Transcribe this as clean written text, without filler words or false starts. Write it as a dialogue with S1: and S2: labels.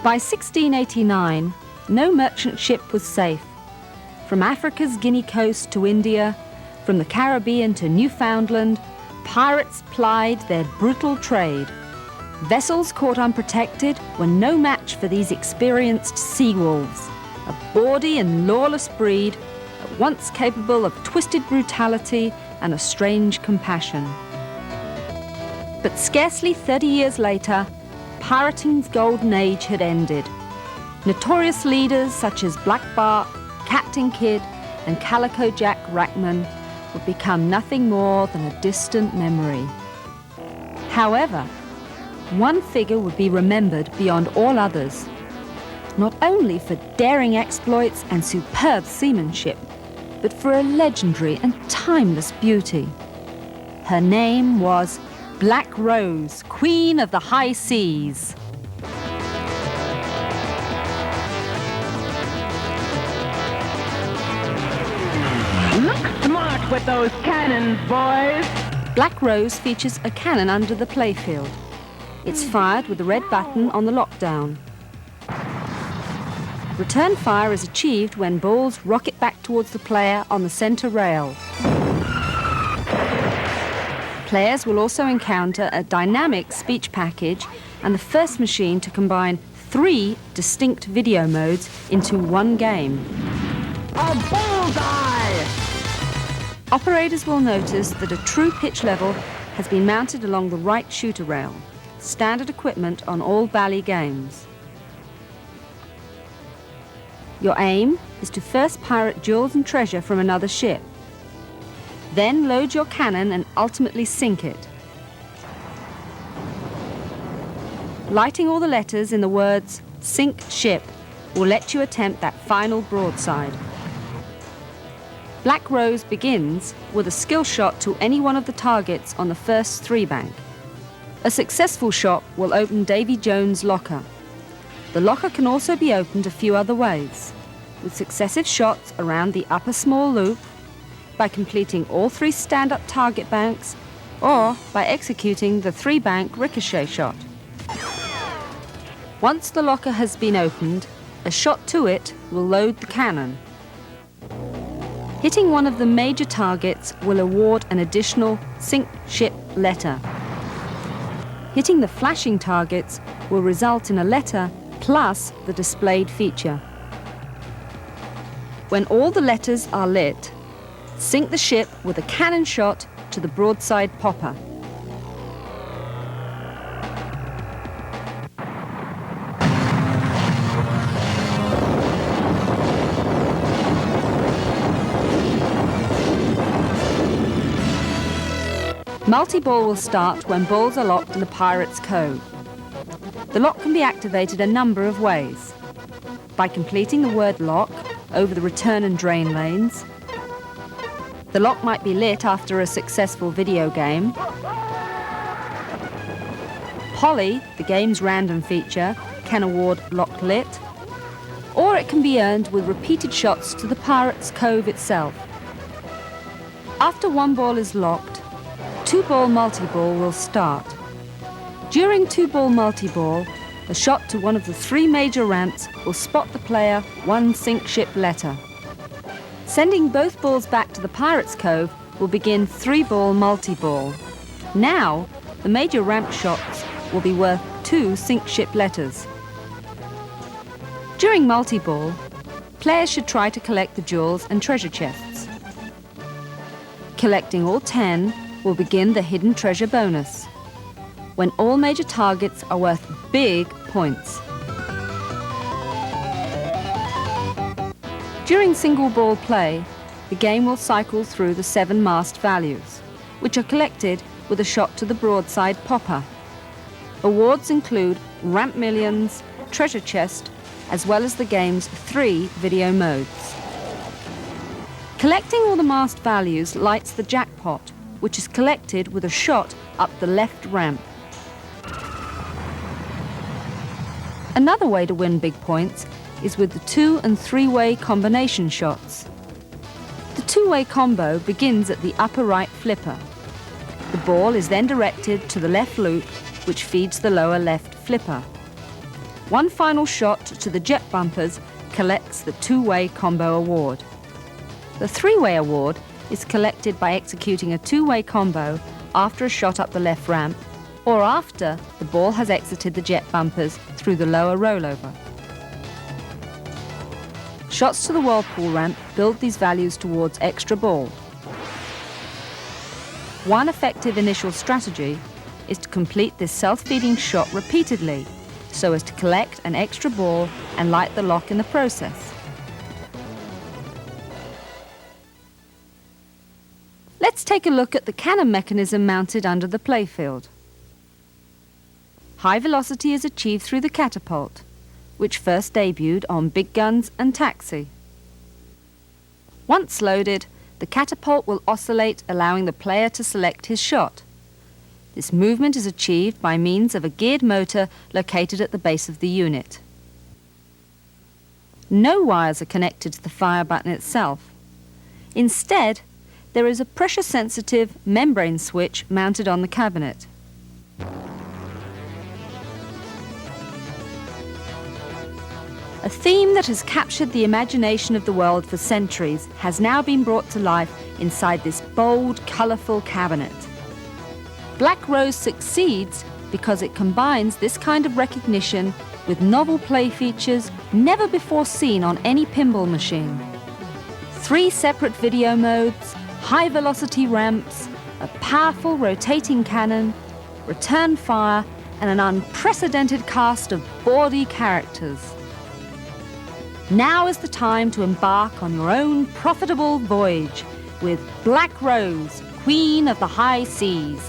S1: By 1689, no merchant ship was safe. From Africa's Guinea coast to India, from the Caribbean to Newfoundland, pirates plied their brutal trade. Vessels caught unprotected were no match for these experienced sea wolves, a bawdy and lawless breed, at once capable of twisted brutality and a strange compassion. But scarcely 30 years later, pirating's golden age had ended. Notorious leaders such as Black Bart, Captain Kidd, and Calico Jack Rackman would become nothing more than a distant memory. However, one figure would be remembered beyond all others, not only for daring exploits and superb seamanship, but for a legendary and timeless beauty. Her name was Black Rose, Queen of the High Seas.
S2: Look smart with those cannons, boys!
S1: Black Rose features a cannon under the playfield. It's fired with the red button on the lockdown. Return fire is achieved when balls rocket back towards the player on the center rail. Players will also encounter a dynamic speech package and the first machine to combine 3 distinct video modes into one game.
S2: A bullseye!
S1: Operators will notice that a true pitch level has been mounted along the right shooter rail, standard equipment on all Bally games. Your aim is to first pirate jewels and treasure from another ship. Then load your cannon and ultimately sink it. Lighting all the letters in the words "Sink Ship" will let you attempt that final broadside. Black Rose begins with a skill shot to any one of the targets on the first 3 bank. A successful shot will open Davy Jones' locker. The locker can also be opened a few other ways, with successive shots around the upper small loop, by completing all 3 stand-up target banks, or by executing the 3-bank ricochet shot. Once the locker has been opened, a shot to it will load the cannon. Hitting one of the major targets will award an additional Sink Ship letter. Hitting the flashing targets will result in a letter plus the displayed feature. When all the letters are lit, sink the ship with a cannon shot to the broadside popper. Multi-ball will start when balls are locked in the Pirate's Cove. The lock can be activated a number of ways. By completing the word lock over the return and drain lanes. The lock might be lit after a successful video game. Holly, the game's random feature, can award lock lit. Or it can be earned with repeated shots to the Pirate's Cove itself. After one ball is locked, 2-ball multi-ball will start. During 2-ball multi-ball, a shot to one of the 3 major ramps will spot the player 1 sink ship letter. Sending both balls back to the Pirate's Cove will begin 3-ball multi-ball. Now, the major ramp shots will be worth 2 sink ship letters. During multi-ball, players should try to collect the jewels and treasure chests. Collecting all 10 will begin the hidden treasure bonus, when all major targets are worth big points. During single ball play, the game will cycle through the 7 mast values, which are collected with a shot to the broadside popper. Awards include ramp millions, treasure chest, as well as the game's 3 video modes. Collecting all the mast values lights the jackpot, which is collected with a shot up the left ramp. Another way to win big points is with the 2- and 3-way combination shots. The 2-way combo begins at the upper right flipper. The ball is then directed to the left loop, which feeds the lower left flipper. One final shot to the jet bumpers collects the two-way combo award. The three-way award is collected by executing a two-way combo after a shot up the left ramp or after the ball has exited the jet bumpers through the lower rollover. Shots to the whirlpool ramp build these values towards extra ball. One effective initial strategy is to complete this self-feeding shot repeatedly so as to collect an extra ball and light the lock in the process. Let's take a look at the cannon mechanism mounted under the playfield. High velocity is achieved through the catapult, which first debuted on Big Guns and Taxi. Once loaded, the catapult will oscillate, allowing the player to select his shot. This movement is achieved by means of a geared motor located at the base of the unit. No wires are connected to the fire button itself. Instead, there is a pressure-sensitive membrane switch mounted on the cabinet. A theme that has captured the imagination of the world for centuries has now been brought to life inside this bold, colourful cabinet. Black Rose succeeds because it combines this kind of recognition with novel play features never before seen on any pinball machine. 3 separate video modes, high-velocity ramps, a powerful rotating cannon, return fire, and an unprecedented cast of bawdy characters. Now is the time to embark on your own profitable voyage with Black Rose, Queen of the High Seas.